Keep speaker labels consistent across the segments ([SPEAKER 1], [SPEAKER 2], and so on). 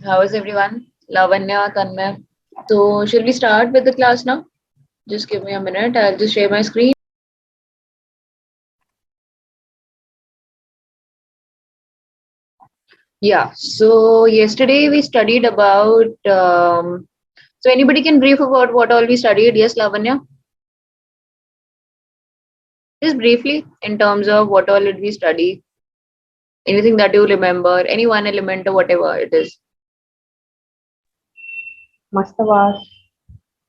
[SPEAKER 1] How is everyone? Lavanya, Tanmay. So, should we start with the class now? Just give me a minute. I'll just share my screen. Yeah. So, yesterday we studied about. So, anybody can brief about what all we studied? Yes, Lavanya. Just briefly in terms of what all did we study? Anything that you remember? Any one element or whatever it is.
[SPEAKER 2] Mastabas.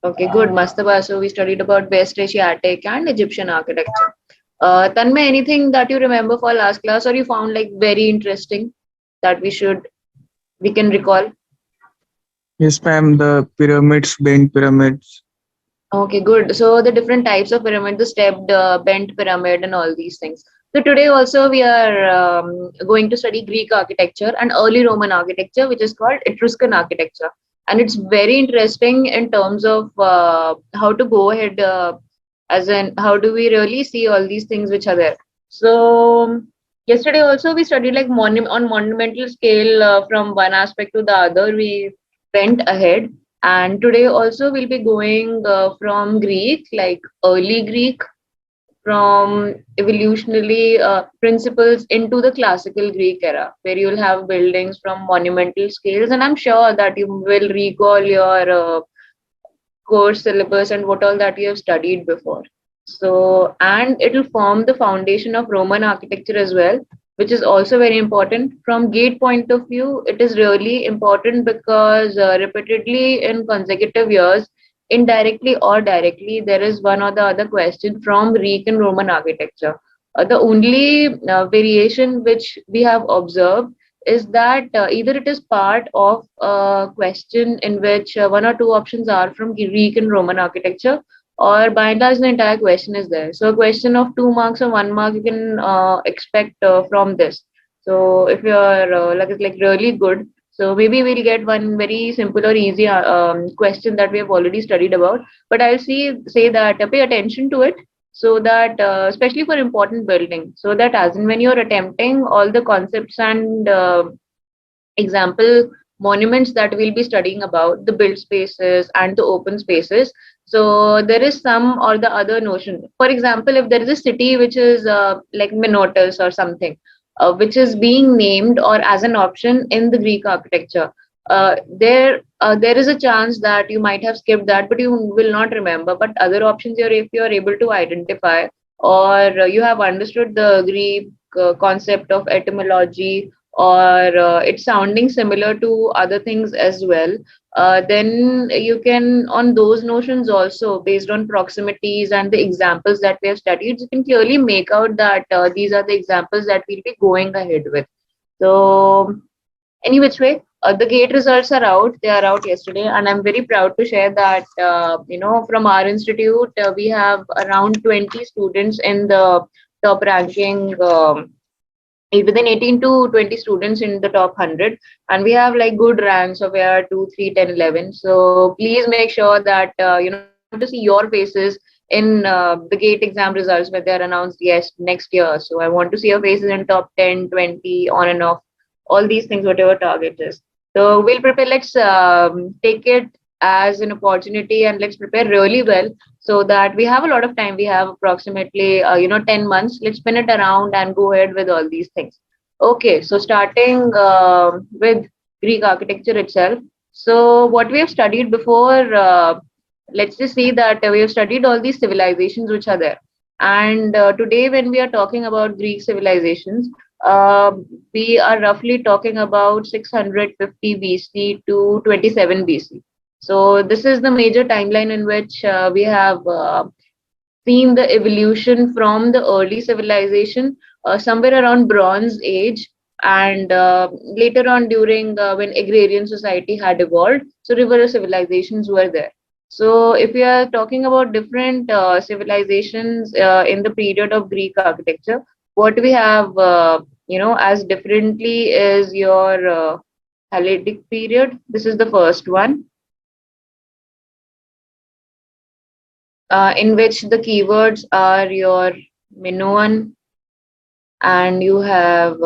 [SPEAKER 1] Okay, good. Mastaba. So, we studied about West Asiatic and Egyptian architecture. Tanmay, anything that you remember for last class or you found like very interesting that we can recall?
[SPEAKER 3] Yes, ma'am. The pyramids, bent pyramids.
[SPEAKER 1] Okay, good. So the different types of pyramid, the stepped, bent pyramid, and all these things. So today also we are going to study Greek architecture and early Roman architecture, which is called Etruscan architecture, and it's very interesting in terms of how to go ahead, as in how do we really see all these things which are there. So yesterday also we studied like on monumental scale from one aspect to the other. We went ahead and today also we'll be going from Greek, like early Greek, from evolutionary principles into the classical Greek era, where you'll have buildings from monumental scales. And I'm sure that you will recall your course syllabus and what all that you have studied before. So, and it'll form the foundation of Roman architecture as well, which is also very important. From gate point of view, it is really important because repeatedly in consecutive years, indirectly or directly, there is one or the other question from Greek and Roman architecture. The only variation which we have observed is that either it is part of a question in which one or two options are from Greek and Roman architecture, or by and large, the entire question is there. So, a question of 2 marks or 1 mark you can expect from this. So, if you're like really good, so maybe we'll get one very simple or easy question that we have already studied about. But I'll say that pay attention to it so that especially for important building, so that as in when you're attempting all the concepts and example monuments that we'll be studying about the built spaces and the open spaces, so there is some or the other notion. For example, if there is a city which is like Minotaurs or something, which is being named or as an option in the Greek architecture, there is a chance that you might have skipped that, but you will not remember. But other options, if you're able to identify, or you have understood the Greek concept of etymology, or it's sounding similar to other things as well, then you can, on those notions also, based on proximities and the examples that we have studied, you can clearly make out that these are the examples that we'll be going ahead with. So, any which way, the gate results are out. They are out yesterday, and I'm very proud to share that from our institute, we have around 20 students in the top ranking. Within 18 to 20 students in the top 100, and we have like good ranks of where 2 3 10 11. So please make sure that I want to see your faces in the gate exam results where they're announced, yes, next year. So I want to see your faces in top 10 20 on and off, all these things, whatever target is. So we'll prepare. Let's take it as an opportunity and let's prepare really well so that we have a lot of time. We have approximately 10 months. Let's spin it around and go ahead with all these things. Okay, so starting with Greek architecture itself. So what we have studied before, let's just see that we have studied all these civilizations which are there. And today when we are talking about Greek civilizations, uh, we are roughly talking about 650 BC to 27 BC. So this is the major timeline in which we have seen the evolution from the early civilization, somewhere around Bronze Age, and later on during when agrarian society had evolved. So river civilizations were there. So if we are talking about different civilizations in the period of Greek architecture, what we have as differently is your Hellenic period. This is the first one, in which the keywords are your Minoan, and you have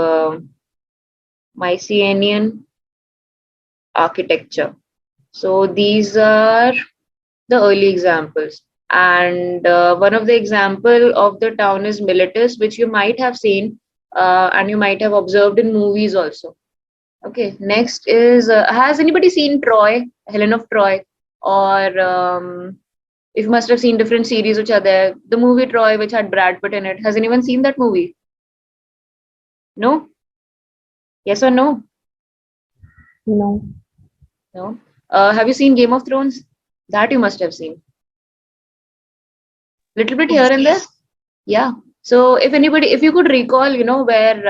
[SPEAKER 1] Mycenaean, architecture. So these are the early examples. And one of the example of the town is Miletus, which you might have seen and you might have observed in movies also. Okay, next is has anybody seen Troy, Helen of Troy, or if you must have seen different series which are there, the movie Troy, which had Brad Pitt in it. Has anyone seen that movie? No? Yes or no?
[SPEAKER 2] No.
[SPEAKER 1] No. Have you seen Game of Thrones? That you must have seen. Little bit here and there. Yeah. So if anybody, if you could recall, where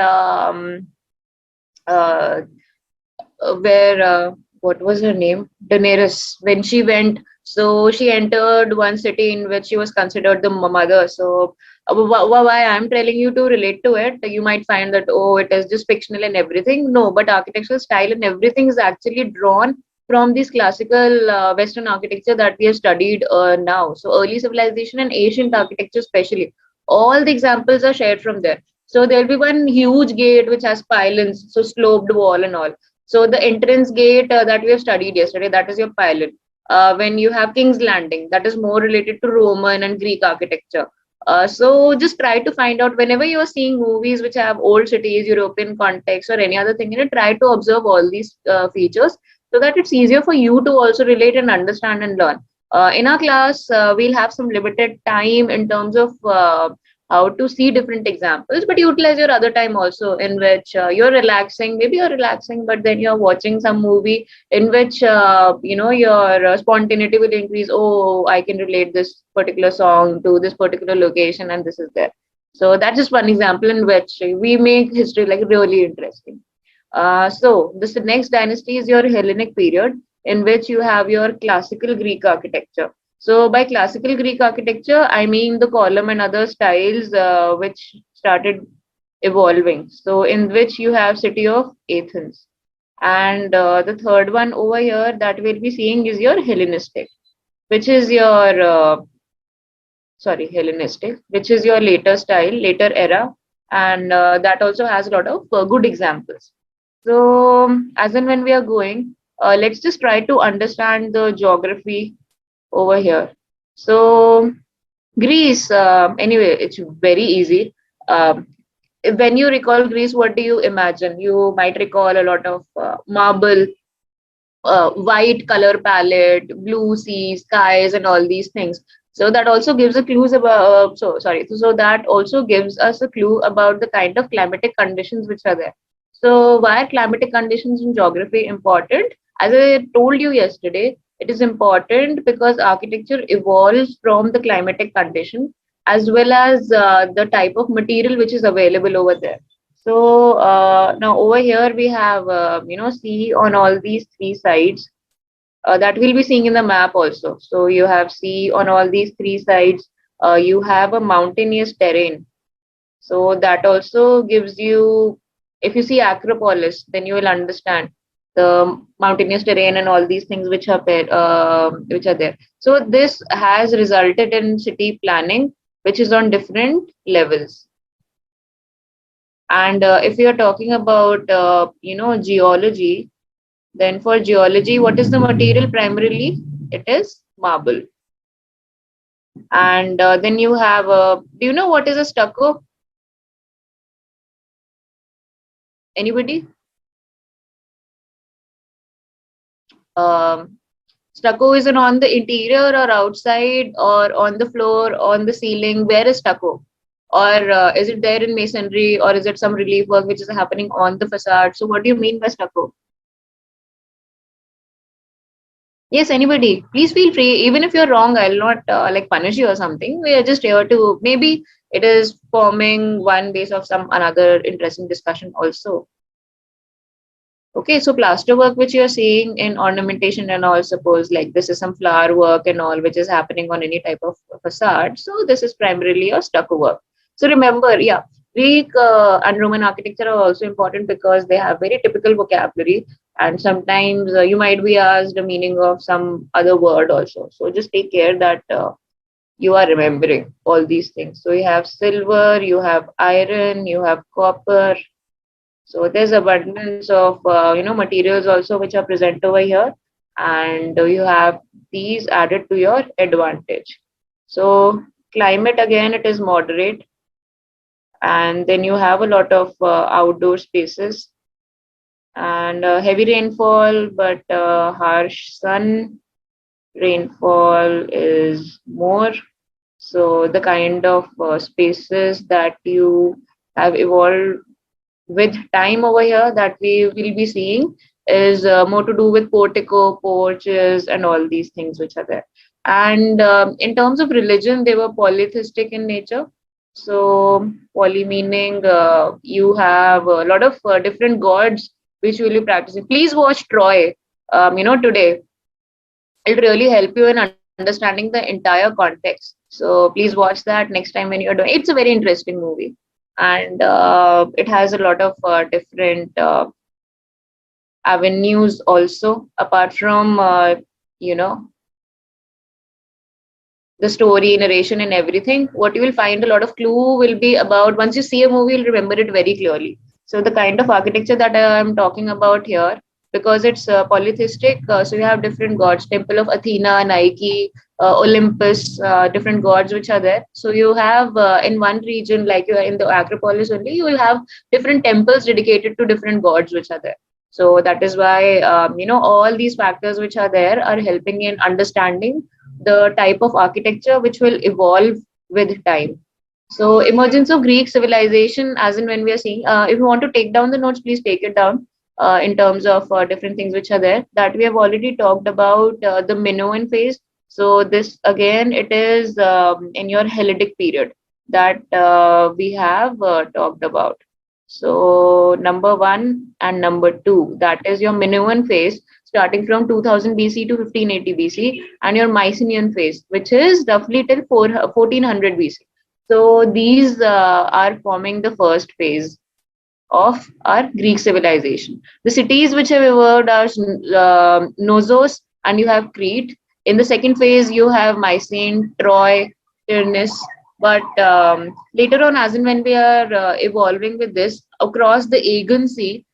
[SPEAKER 1] uh, what was her name? Daenerys, when she went, so she entered one city in which she was considered the mother. So why I'm telling you to relate to it, you might find that, oh, it is just fictional and everything. No, but architectural style and everything is actually drawn from this classical Western architecture that we have studied now. So early civilization and ancient architecture especially, all the examples are shared from there. So there'll be one huge gate which has pylons, so sloped wall and all. So the entrance gate that we have studied yesterday, that is your pylon. When you have King's Landing, that is more related to Roman and Greek architecture. So just try to find out whenever you are seeing movies which have old cities, European context, or any other thing in it, try to observe all these features so that it's easier for you to also relate and understand and learn. In our class, we'll have some limited time in terms of how to see different examples, but utilize your other time also in which you're relaxing. Maybe you're relaxing, but then you're watching some movie in which your spontaneity will increase. Oh, I can relate this particular song to this particular location, and this is there. So that's just one example in which we make history like really interesting. So this next dynasty is your Hellenic period, in which you have your classical Greek architecture. So by classical Greek architecture, I mean the column and other styles which started evolving. So in which you have city of Athens. And the third one over here that we'll be seeing is your Hellenistic, which is your Hellenistic, which is your later style, later era, and that also has a lot of good examples. So, as and when we are going, let's just try to understand the geography over here. So, Greece, anyway, it's very easy. Um, when you recall Greece, what do you imagine? You might recall a lot of marble, white color palette, blue sea, skies, and all these things. So that also gives a clues about. So that also gives us a clue about the kind of climatic conditions which are there. So why are climatic conditions in geography important? As I told you yesterday, it is important because architecture evolves from the climatic condition as well as the type of material which is available over there. So now over here we have sea on all these three sides that we'll be seeing in the map also. So you have sea on all these three sides. You have a mountainous terrain. So that also gives you, if you see Acropolis, then you will understand the mountainous terrain and all these things which are there. So this has resulted in city planning, which is on different levels. And if we are talking about geology, then for geology, what is the material primarily? It is marble. And then you have do you know what is a stucco? Anybody? Um, Stucco is an on the interior or outside or on the floor, on the ceiling. Where is stucco? Or is it there in masonry, or is it some relief work which is happening on the facade? So what do you mean by stucco? Yes, anybody. Please feel free. Even if you're wrong, I'll not like punish you or something. We are just here to, maybe it is forming one base of some another interesting discussion also. Okay, so plaster work which you're seeing in ornamentation and all, suppose like this is some flower work and all which is happening on any type of facade. So this is primarily a stucco work. So remember, yeah, Greek and Roman architecture are also important because they have very typical vocabulary, and sometimes you might be asked the meaning of some other word also. So just take care that you are remembering all these things. So you have silver, you have iron, you have copper, So there's abundance of materials also which are present over here, and you have these added to your advantage. So climate again, it is moderate, and then you have a lot of outdoor spaces and heavy rainfall, but harsh sun rainfall is more. So the kind of spaces that you have evolved with time over here that we will be seeing is more to do with portico, porches, and all these things which are there. And in terms of religion, they were polytheistic in nature. So, poly meaning you have a lot of different gods which you will be practicing. Please watch Troy, today. It really help you in understanding the entire context. So please watch that next time when you're doing. It's a very interesting movie, and it has a lot of different avenues also apart from you know the story, narration, and everything. What you will find a lot of clue will be about once you see a movie, you'll remember it very clearly. So the kind of architecture that I'm talking about here, because it's polytheistic, so you have different gods, temple of Athena, Nike, Olympus, different gods which are there. So you have in one region, like you are in the Acropolis only, you will have different temples dedicated to different gods which are there. So that is why all these factors which are there are helping in understanding the type of architecture which will evolve with time. So, emergence of Greek civilization, as in when we are seeing, if you want to take down the notes, please take it down in terms of different things which are there that we have already talked about the Minoan phase. So, this again, it is in your Hellenic period that we have talked about. So, number one and number two, that is your Minoan phase starting from 2000 BC to 1580 BC, and your Mycenaean phase, which is roughly till 1400 BC. So these are forming the first phase of our Greek civilization. The cities which have evolved are Knossos and you have Crete. In the second phase, you have Mycenae, Troy, Tyrannus. But later on, as in when we are evolving with this, across the Aegean Sea,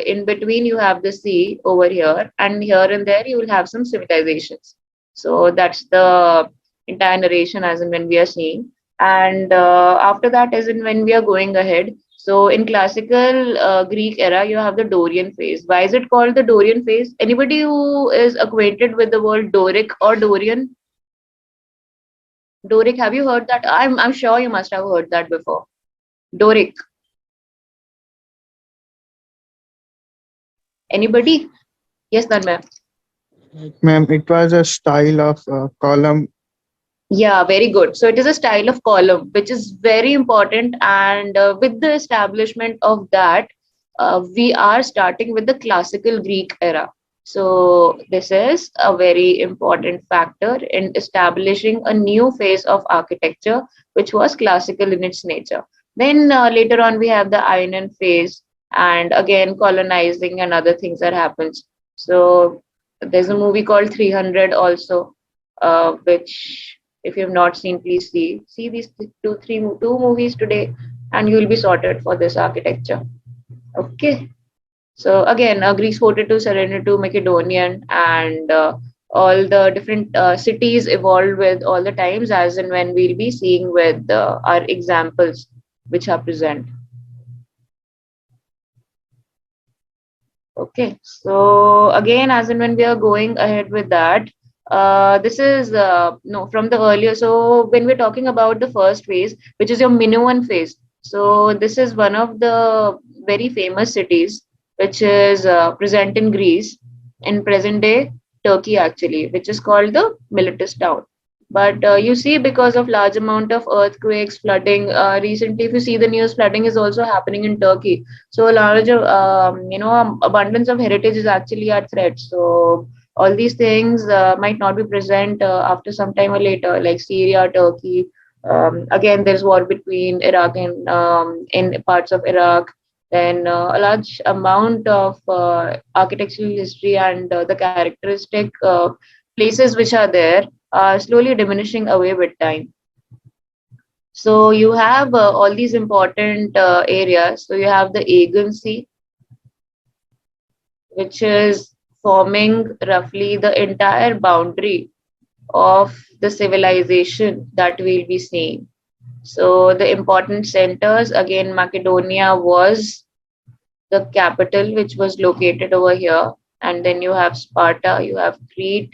[SPEAKER 1] in between you have the sea over here, and here and there you will have some civilizations. So that's the entire narration as in when we are seeing. And after that, as in when we are going ahead, so in classical Greek era, you have the Dorian phase. Why is it called the Dorian phase? Anybody who is acquainted with the word Doric or Dorian? Doric, have you heard that? I'm sure you must have heard that before. Doric. Anybody? Yes, Tanmay.
[SPEAKER 3] Ma'am, it was a style of column.
[SPEAKER 1] Yeah, very good. So it is a style of column, which is very important. And with the establishment of that, we are starting with the classical Greek era. So this is a very important factor in establishing a new phase of architecture, which was classical in its nature. Then later on, we have the Ionian phase, and again colonizing and other things that happens. So there's a movie called 300 also, which if you have not seen, please see these two movies today, and you will be sorted for this architecture. Okay. So again, Greece voted to surrender to Macedonian, and all the different cities evolved with all the times, as and when we'll be seeing with our examples which are present. Okay, so again, as and when we are going ahead with that, this is no from the earlier. So when we're talking about the first phase, which is your Minoan phase, so this is one of the very famous cities which is present in Greece in present day Turkey actually, which is called the Miletus town. But you see, because of large amount of earthquakes, flooding, recently, if you see the news, flooding is also happening in Turkey. So a large, abundance of heritage is actually at threat. So all these things might not be present after some time or later, like Syria, Turkey. Again, there's war between Iraq and in parts of Iraq. Then a large amount of architectural history and the characteristic places which are there are slowly diminishing away with time. So you have all these important areas. So you have the agency, which is forming roughly the entire boundary of the civilization that we'll be seeing. So the important centers, again, Macedonia was the capital, which was located over here. And then you have Sparta, you have Crete,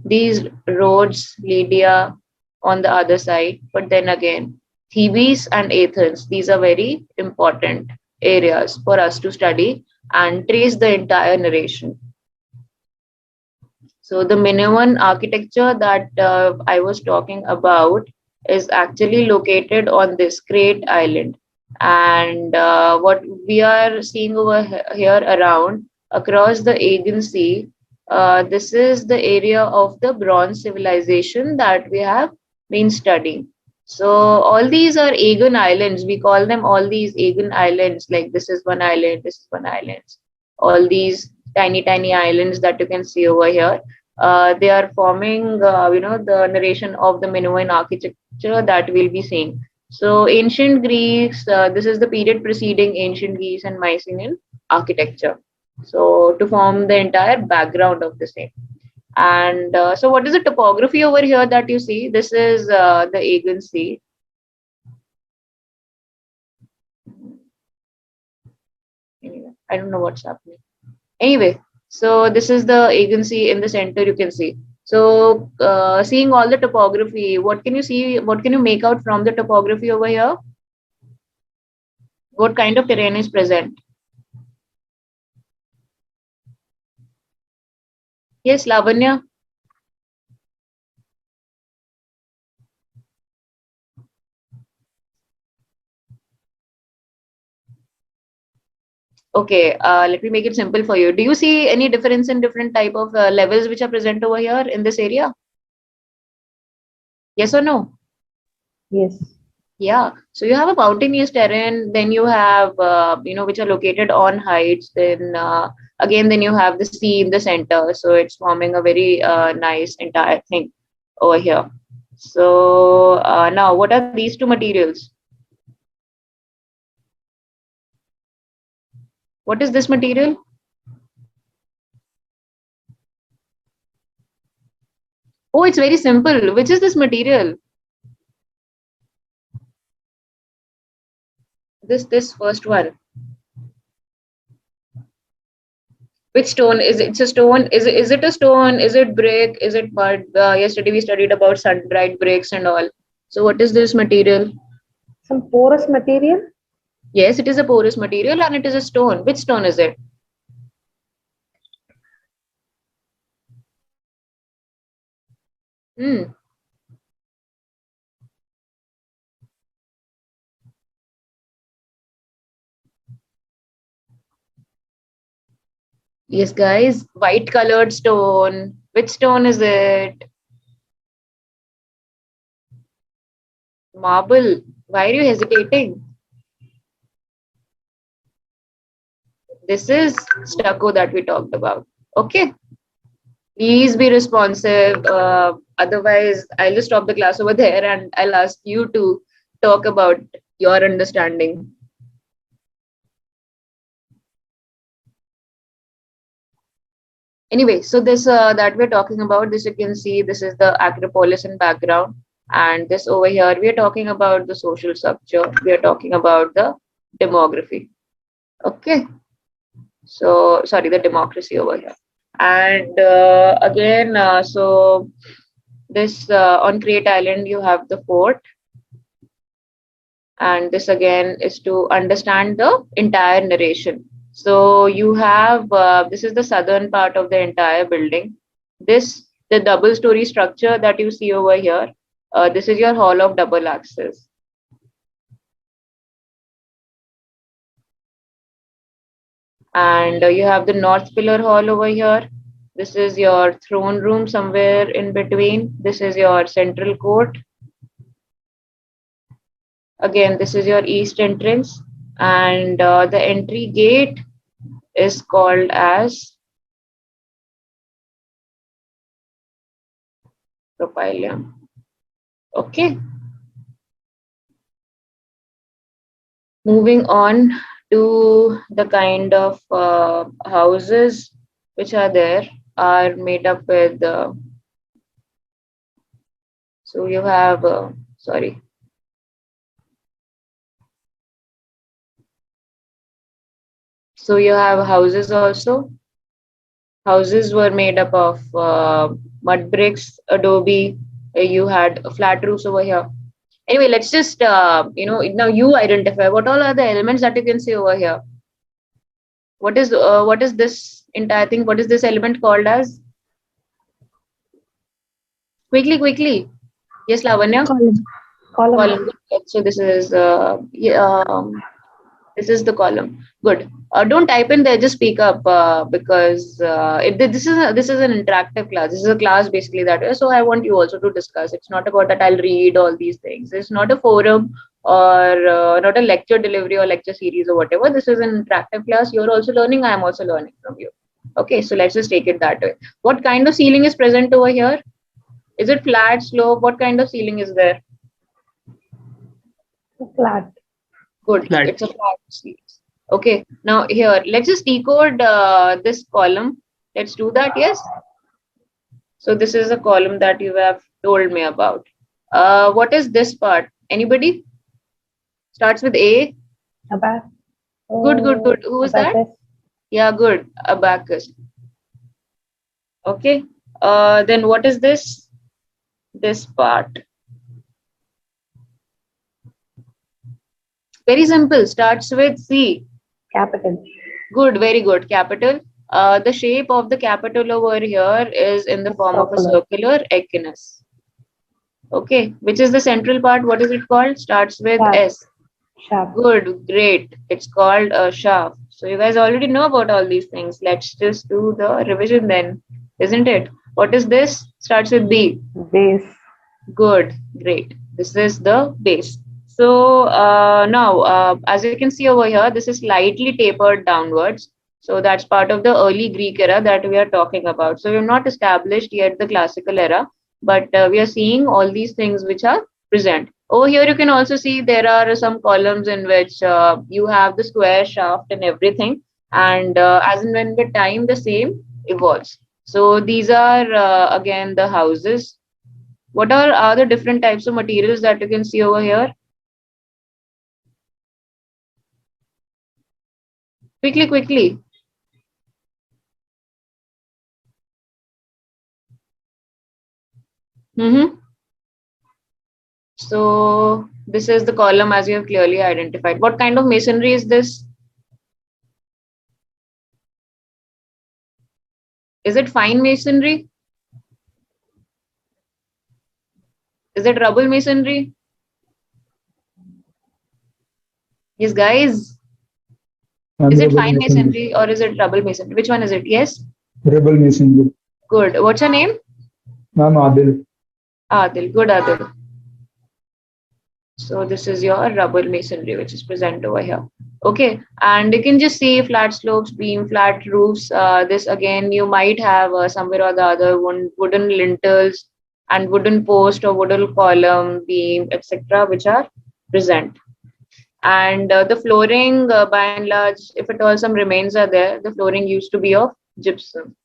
[SPEAKER 1] these roads, Lydia on the other side. But then again, Thebes and Athens, these are very important areas for us to study and trace the entire narration. So the Minoan architecture that I was talking about is actually located on this great island. And what we are seeing over here around across the Aegean Sea, this is the area of the Bronze civilization that we have been studying. So all these are Aegean islands. We call them all these Aegean islands. Like this is one island, this is one island. All these tiny, tiny islands that you can see over here, they are forming, the narration of the Minoan architecture that we'll be seeing. So ancient Greece, this is the period preceding ancient Greece and Mycenaean architecture. So to form the entire background of the same. And so what is the topography over here that you see? This is the Aegean Sea. Anyway, I don't know what's happening. Anyway, so this is the agency in the center, you can see. So seeing all the topography, what can you see? What can you make out from the topography over here? What kind of terrain is present? Yes, Lavanya. Okay, let me make it simple for you. Do you see any difference in different type of levels which are present over here in this area? Yes or no?
[SPEAKER 2] Yes.
[SPEAKER 1] Yeah, so you have a mountainous terrain, then you have, which are located on heights. Then again, then you have the sea in the center. So it's forming a very nice entire thing over here. So now, what are these two materials? What is this material? Oh, it's very simple. Which is this material? This first one. Which stone is it? It's a stone. Is it a stone? Is it brick? Is it mud? Yesterday we studied about sun-dried bricks and all. So what is this material?
[SPEAKER 2] Some porous material?
[SPEAKER 1] Yes, it is a porous material and it is a stone. Which stone is it? Hmm. Yes, guys. White colored stone. Which stone is it? Marble. Why are you hesitating? This is stucco that we talked about. Okay. Please be responsive. Otherwise, I'll just stop the class over there and I'll ask you to talk about your understanding. Anyway, so this that we're talking about, this you can see, this is the Acropolis in background. And this over here, we are talking about the social structure. We are talking about the demography. Okay. So, sorry, the democracy over here. And again, so this on Crete Island, you have the fort. And this again is to understand the entire narration. So you have this is the southern part of the entire building. This the double story structure that you see over here. This is your hall of double access. And you have the north pillar hall over here. This is your throne room somewhere in between. This is your central court. Again, this is your east entrance, and the entry gate is called as propylium. Okay. Moving on to the kind of houses which are there are made up with so you have sorry, so you have houses also. Houses were made up of mud bricks, adobe. You had flat roofs over here. Anyway, let's just now you identify what all are the elements that you can see over here. What is this entire thing? What is this element called as? Quickly, quickly. Yes, Lavanya.
[SPEAKER 2] Column. Column.
[SPEAKER 1] Column. Good. So this is the column. Good. Don't type in there. Just speak up because this is an interactive class. This is a class basically that way. So I want you also to discuss. It's not about that I'll read all these things. It's not a forum or not a lecture delivery or lecture series or whatever. This is an interactive class. You're also learning. I am also learning from you. Okay. So let's just take it that way. What kind of ceiling is present over here? Is it flat, slope? What kind of ceiling is there?
[SPEAKER 2] Flat.
[SPEAKER 1] Good.
[SPEAKER 3] Flat.
[SPEAKER 1] It's a flat series. Okay. Now here, let's just decode this column. Let's do that. Yes. So this is a column that you have told me about. What is this part? Anybody? Starts with A.
[SPEAKER 2] Abac.
[SPEAKER 1] Good, good, good. Who is that?
[SPEAKER 2] Abacus.
[SPEAKER 1] Yeah, good. Abacus. Okay. Then what is this? This part. Very simple. Starts with C.
[SPEAKER 2] Capital.
[SPEAKER 1] Good, very good. Capital. The shape of the capital over here is in the form of a circular echinus. Okay, which is the central part? What is it called? Starts with
[SPEAKER 2] Shaft.
[SPEAKER 1] S.
[SPEAKER 2] Shaft.
[SPEAKER 1] Good, great. It's called a shaft. So you guys already know about all these things. Let's just do the revision then, isn't it? What is this? Starts with B.
[SPEAKER 2] Base.
[SPEAKER 1] Good, great. This is the base. So now, as you can see over here, this is slightly tapered downwards. So that's part of the early Greek era that we are talking about. So we've not established yet the classical era, but we are seeing all these things which are present. Over here, you can also see there are some columns in which you have the square shaft and everything. And as and when with time, the same evolves. So these are again the houses. What are the different types of materials that you can see over here? Quickly, quickly. Mm-hmm. So this is the column as you have clearly identified. What kind of masonry is this? Is it fine masonry? Is it rubble masonry? Yes, guys. Is it fine masonry or is it rubble masonry? Which one is it? Yes.
[SPEAKER 3] Rebel masonry.
[SPEAKER 1] Good. What's your name?
[SPEAKER 3] Ma'am Adil.
[SPEAKER 1] Adil. Good, Adil. So this is your rubble masonry, which is present over here. Okay, and you can just see flat slopes, beam, flat roofs. This again, you might have somewhere or the other wooden lintels and wooden post or wooden column, beam, etc., which are present. And the flooring, by and large, if at all some remains are there, the flooring used to be of gypsum.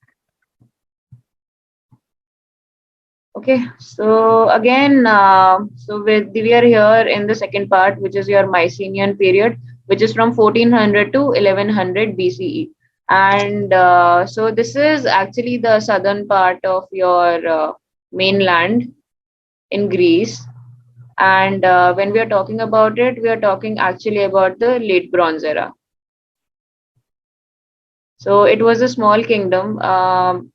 [SPEAKER 1] Okay, so again, we are here in the second part, which is your Mycenaean period, which is from 1400 to 1100 BCE. And so this is actually the southern part of your mainland in Greece. And when we are talking about it, we are talking actually about the late Bronze era. So it was a small kingdom.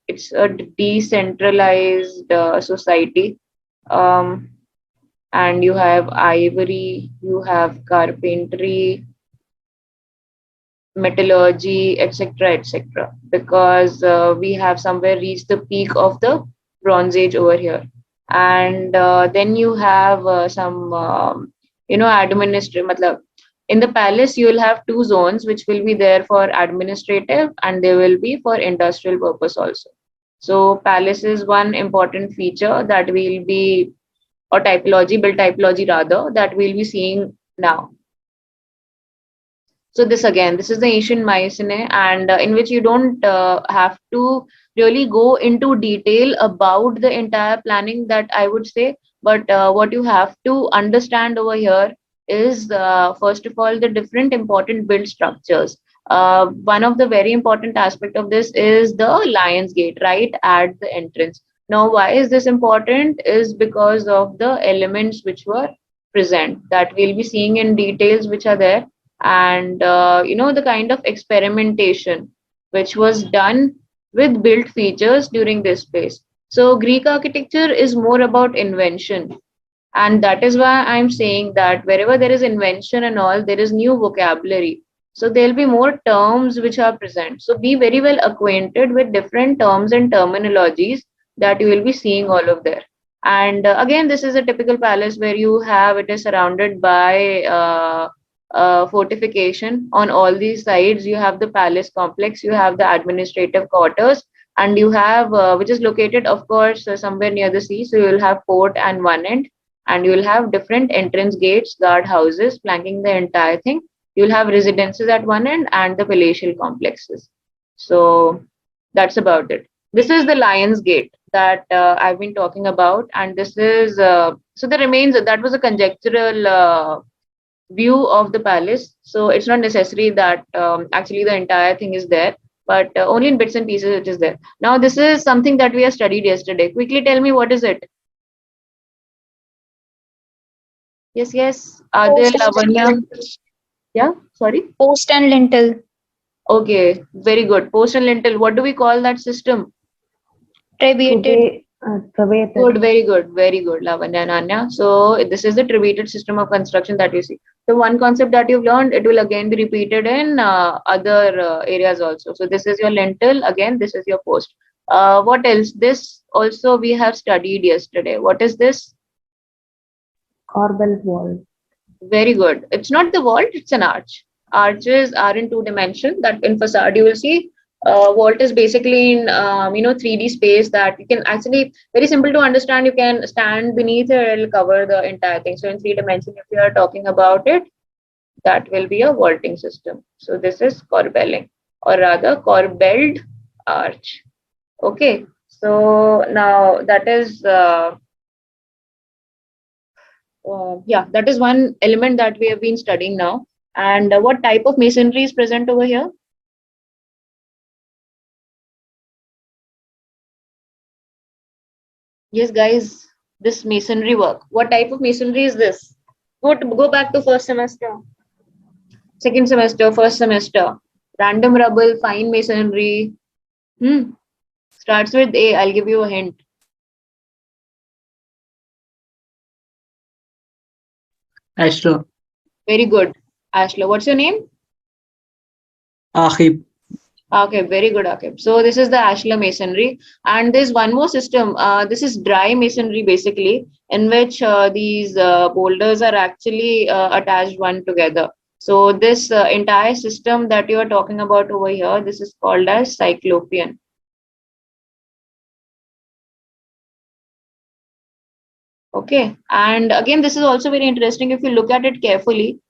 [SPEAKER 1] It's a decentralized society. Um, and you have ivory, you have carpentry, metallurgy, etc., etc. Because we have somewhere reached the peak of the Bronze Age over here, and then you have some, administrative. In the palace, you will have two zones which will be there for administrative, and they will be for industrial purpose also. So palace is one important feature that we'll be or typology, build typology rather, that we'll be seeing now. So this again, this is the ancient Mycenae, and in which you don't have to really go into detail about the entire planning, that I would say. But what you have to understand over here is, first of all, the different important build structures. One of the very important aspect of this is the Lion's Gate, right at the entrance. Now, why is this important? Is because of the elements which were present, that we'll be seeing in details which are there, and the kind of experimentation which was done with built features during this phase. So Greek architecture is more about invention, and that is why I'm saying that wherever there is invention and all, there is new vocabulary. So there'll be more terms which are present. So be very well acquainted with different terms and terminologies that you will be seeing all of there. And again, this is a typical palace where you have, it is surrounded by fortification on all these sides. You have the palace complex, you have the administrative quarters, and you have, which is located, of course, somewhere near the sea. So you will have port and one end, and you will have different entrance gates, guard houses flanking the entire thing. You will have residences at one end and the palatial complexes. So that's about it. This is the Lion's Gate that I've been talking about, and this is so the remains, that was a conjectural view of the palace. So it's not necessary that actually the entire thing is there, but only in bits and pieces it is there. Now this is something that we have studied yesterday. Quickly tell me, what is it? Yes, yes. Adil,
[SPEAKER 4] Post and
[SPEAKER 1] Lavanya.
[SPEAKER 4] lintel.
[SPEAKER 1] Yeah, sorry.
[SPEAKER 4] Post and lintel.
[SPEAKER 1] Okay, very good. Post and lintel. What do we call that system?
[SPEAKER 4] Trabeated.
[SPEAKER 2] Trabeated.
[SPEAKER 1] Good, very good, Lavanya and Anya. So this is the tributed system of construction that you see. So one concept that you've learned, it will again be repeated in other areas also. So this is your lintel. Again, this is your post. What else? This also we have studied yesterday. What is this?
[SPEAKER 2] Corbel wall.
[SPEAKER 1] Very good. It's not the vault, it's an arch. Arches are in two dimension. That in facade you will see. Vault is basically in 3D space that you can actually, very simple to understand. You can stand beneath it, it'll cover the entire thing. So in three dimension, if you are talking about it, that will be a vaulting system. So this is corbelling, or rather corbelled arch. Okay. So now that is yeah, that is one element that we have been studying now. And what type of masonry is present over here? Yes, guys, this masonry work. What type of masonry is this? Go back to first semester, second semester, first semester. Random rubble, fine masonry. Hmm. Starts with A. I'll give you a hint.
[SPEAKER 3] Ashla.
[SPEAKER 1] Very good. Ashla, what's your name?
[SPEAKER 3] Akib.
[SPEAKER 1] Okay, very good, Akib. So this is the ashlar masonry, and there's one more system. This is dry masonry, basically, in which these boulders are actually attached one together. So this entire system that you are talking about over here, this is called as cyclopean. Okay, and again, this is also very interesting if you look at it carefully.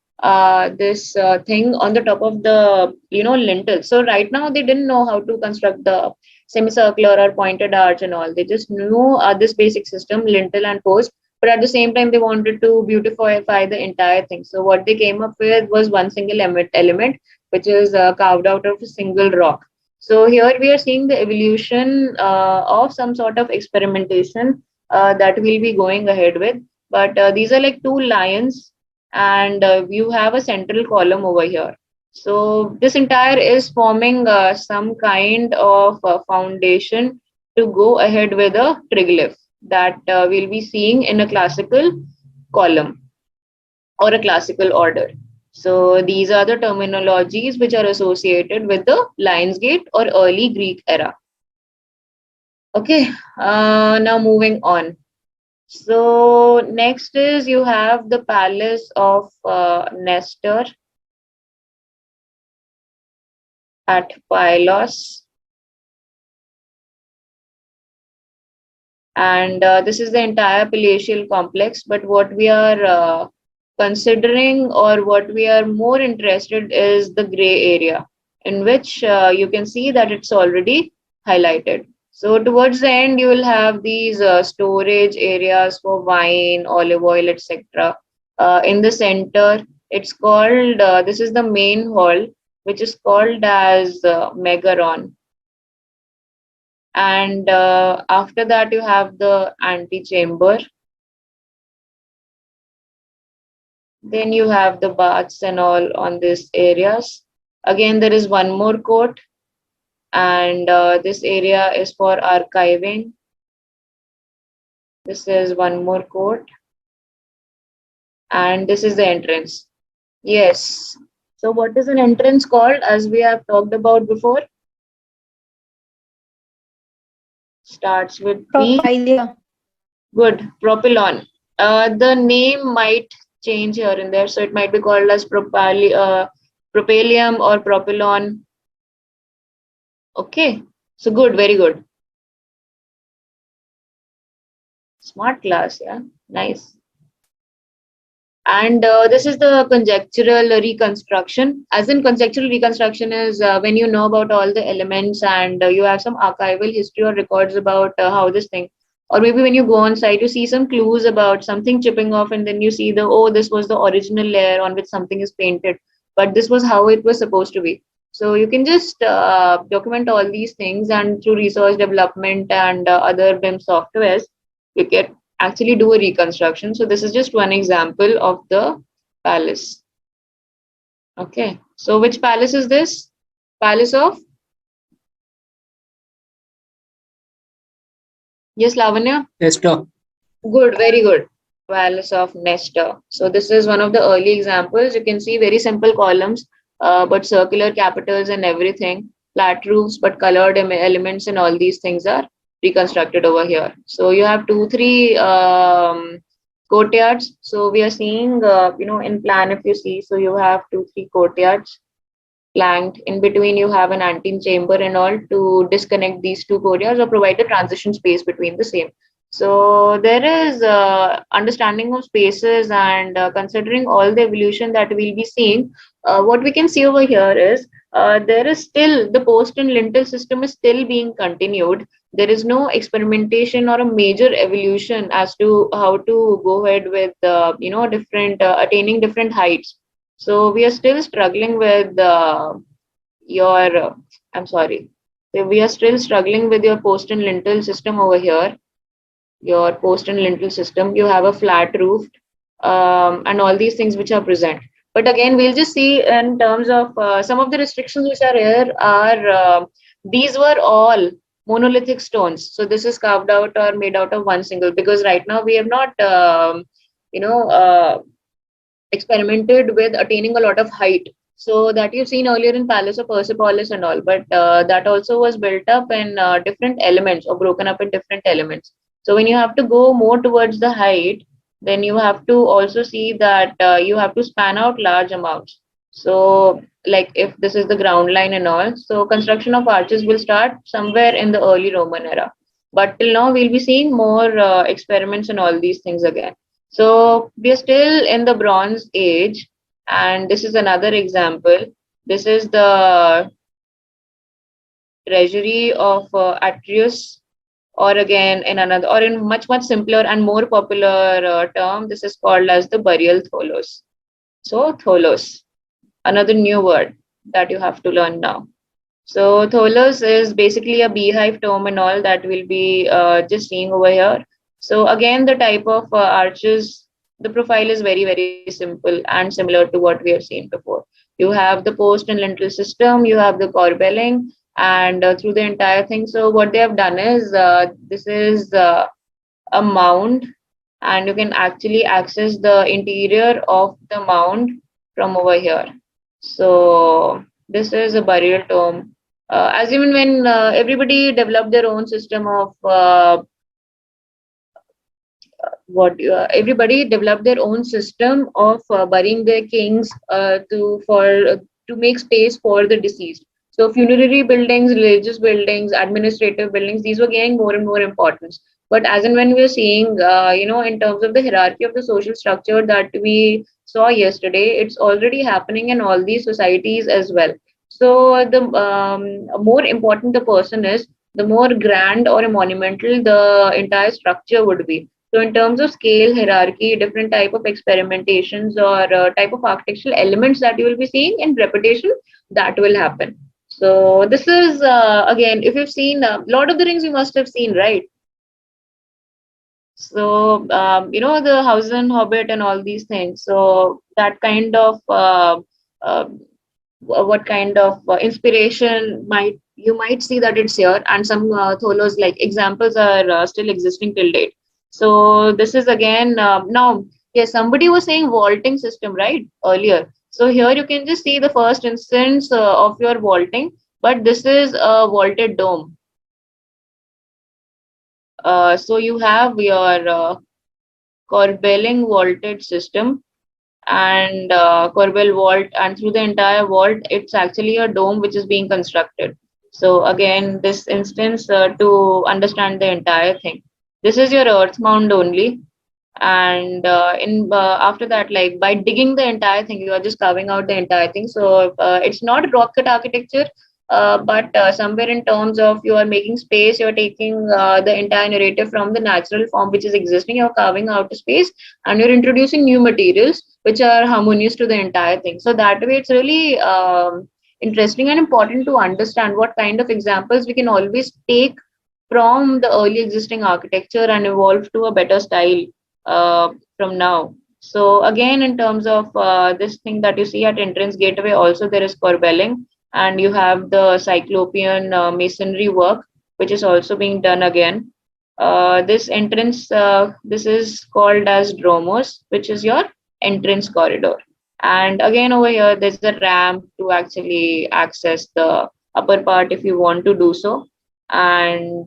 [SPEAKER 1] This thing on the top of the lintel. So right now they didn't know how to construct the semicircular or pointed arch and all. They just knew this basic system, lintel and post. But at the same time, they wanted to beautify the entire thing. So what they came up with was one single element, which is carved out of a single rock. So here we are seeing the evolution of some sort of experimentation that we'll be going ahead with. But these are like two lions, and you have a central column over here. So this entire is forming some kind of foundation to go ahead with a triglyph that we'll be seeing in a classical column or a classical order. So these are the terminologies which are associated with the Lion's Gate or early Greek era. Okay, now moving on. So next is you have the palace of Nestor at Pylos, and this is the entire palatial complex. But what we are considering, or what we are more interested is the gray area, in which you can see that it's already highlighted. So towards the end, you will have these storage areas for wine, olive oil, etc. In the center, it's called, this is the main hall, which is called as Megaron. And after that, you have the antechamber. Then you have the baths and all on these areas. Again, there is one more court, and this area is for archiving. This is one more court, and this is the entrance. Yes. So, what is an entrance called, as we have talked about before? Starts with P.
[SPEAKER 4] Profile, yeah.
[SPEAKER 1] Good. Propylon. The name might change here and there, so it might be called as propylium or propylon. Okay. So, good. Very good. Smart class, yeah. Nice. And this is the conjectural reconstruction. As in, conjectural reconstruction is when you know about all the elements and you have some archival history or records about how this thing, or maybe when you go on site, you see some clues about something chipping off, and then you see the, oh, this was the original layer on which something is painted, but this was how it was supposed to be. So you can just document all these things, and through research development and other BIM softwares, you can actually do a reconstruction. So this is just one example of the palace. Okay. So which palace is this? Palace of? Yes, Lavanya?
[SPEAKER 5] Esther.
[SPEAKER 1] Good, very good. Palace of Nestor. So this is one of the early examples. You can see very simple columns, but circular capitals and everything. Flat roofs, but colored elements and all these things are reconstructed over here. So you have 2, 3 courtyards. So we are seeing, in plan, if you see, so you have 2, 3 courtyards flanked. In between, you have an antechamber and all to disconnect these 2 courtyards or provide a transition space between the same. So there is understanding of spaces, and considering all the evolution that we'll be seeing, what we can see over here is there is still the post and lintel system is still being continued. There is no experimentation or a major evolution as to how to go ahead with different attaining different heights. So we are still struggling with your I'm sorry. So we are still struggling with your post and lintel system over here. Your post and lintel system. You have a flat roof, and all these things which are present. But again, we'll just see in terms of some of the restrictions which are here are these were all monolithic stones. So this is carved out or made out of one single, because right now we have not you know uh, experimented with attaining a lot of height. So that you've seen earlier in Palace of Persepolis and all, but that also was built up in different elements or broken up in different elements. So when you have to go more towards the height, then you have to also see that you have to span out large amounts. So like if this is the ground line and all, so construction of arches will start somewhere in the early Roman era. But till now, we'll be seeing more experiments and all these things again. So we are still in the Bronze Age, and this is another example. This is the treasury of Atreus, or again in another, or in much simpler and more popular term, this is called as the burial tholos. So tholos, another new word that you have to learn now. So tholos is basically a beehive term and all that we'll be just seeing over here. So again, the type of arches, the profile is very simple and similar to what we have seen before. You have the post and lintel system, you have the corbelling, and through the entire thing. So what they have done is this is a mound, and you can actually access the interior of the mound from over here. So this is a burial tomb. As even when everybody developed their own system of everybody developed their own system of burying their kings to make space for the deceased. So funerary buildings, religious buildings, administrative buildings, these were gaining more and more importance. But as and when we're seeing, in terms of the hierarchy of the social structure that we saw yesterday, it's already happening in all these societies as well. So the more important the person is, the more grand or monumental the entire structure would be. So in terms of scale, hierarchy, different type of experimentations or type of architectural elements that you will be seeing in repetition, that will happen. So this is again, if you've seen Lord of the Rings, you must have seen, right? So the House and Hobbit and all these things. So that kind of uh, what kind of inspiration might you might see that it's here, and some tholos like examples are still existing till date. So this is again now, yes, somebody was saying vaulting system right earlier. So here you can just see the first instance of your vaulting, but this is a vaulted dome. So you have your corbelling vaulted system and corbel vault, and through the entire vault it's actually a dome which is being constructed. So again, this instance, to understand the entire thing, this is your earth mound only. And in after that, like by digging the entire thing, you are just carving out the entire thing. So it's not rock cut architecture, but somewhere in terms of you are making space, you're taking the entire narrative from the natural form which is existing, you're carving out a space, and you're introducing new materials which are harmonious to the entire thing. So that way it's really interesting and important to understand what kind of examples we can always take from the early existing architecture and evolve to a better style from now. So again, in terms of this thing that you see at entrance gateway, also there is corbelling, and you have the cyclopean masonry work, which is also being done again. This entrance, this is called as dromos, which is your entrance corridor. And again, over here, there's a ramp to actually access the upper part if you want to do so. And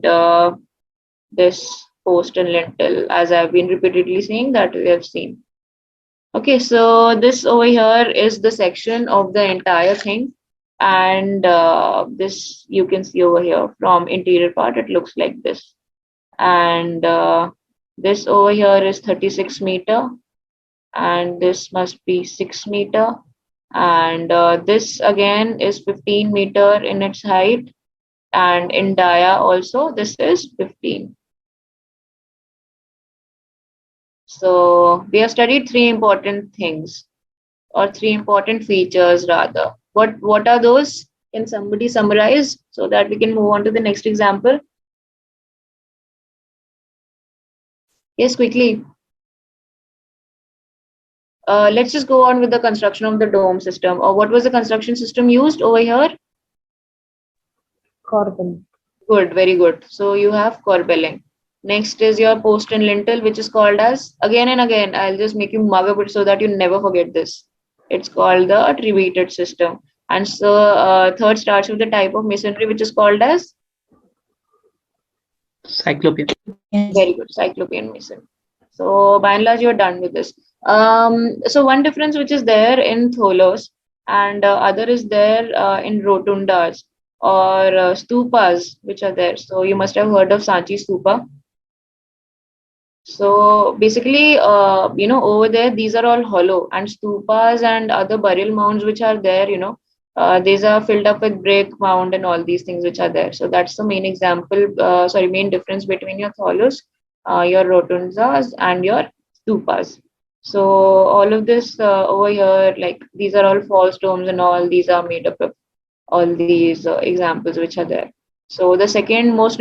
[SPEAKER 1] this post and lintel, as I've been repeatedly saying, that we have seen. Okay, so this over here is the section of the entire thing. And this you can see over here from interior part, it looks like this. And this over here is 36 meter, and this must be 6 meter. And this again is 15 meter in its height, and in dia also this is 15. So we have studied three important things, or three important features rather. What are those? Can somebody summarize so that we can move on to the next example? Yes, quickly. Let's just go on with the construction of the dome system. Or what was the construction system used over here?
[SPEAKER 2] Corbel.
[SPEAKER 1] Good, very good. So you have corbelling. Next is your post and lintel, which is called as, again and again, I'll just make you mug up it so that you never forget this. It's called the attributed system. And so third starts with the type of masonry, which is called as?
[SPEAKER 5] Cyclopean.
[SPEAKER 1] Very good, cyclopean mason. So by and large, you're done with this. So one difference which is there in tholos and other is there in rotundas or stupas, which are there. So you must have heard of Sanchi stupa. So basically, over there, these are all hollow, and stupas and other burial mounds which are there, these are filled up with brick mound and all these things which are there. So that's the main example, main difference between your tholos, your rotundas, and your stupas. So all of this over here, like these are all false domes and all these are made up of all these examples which are there. So the second most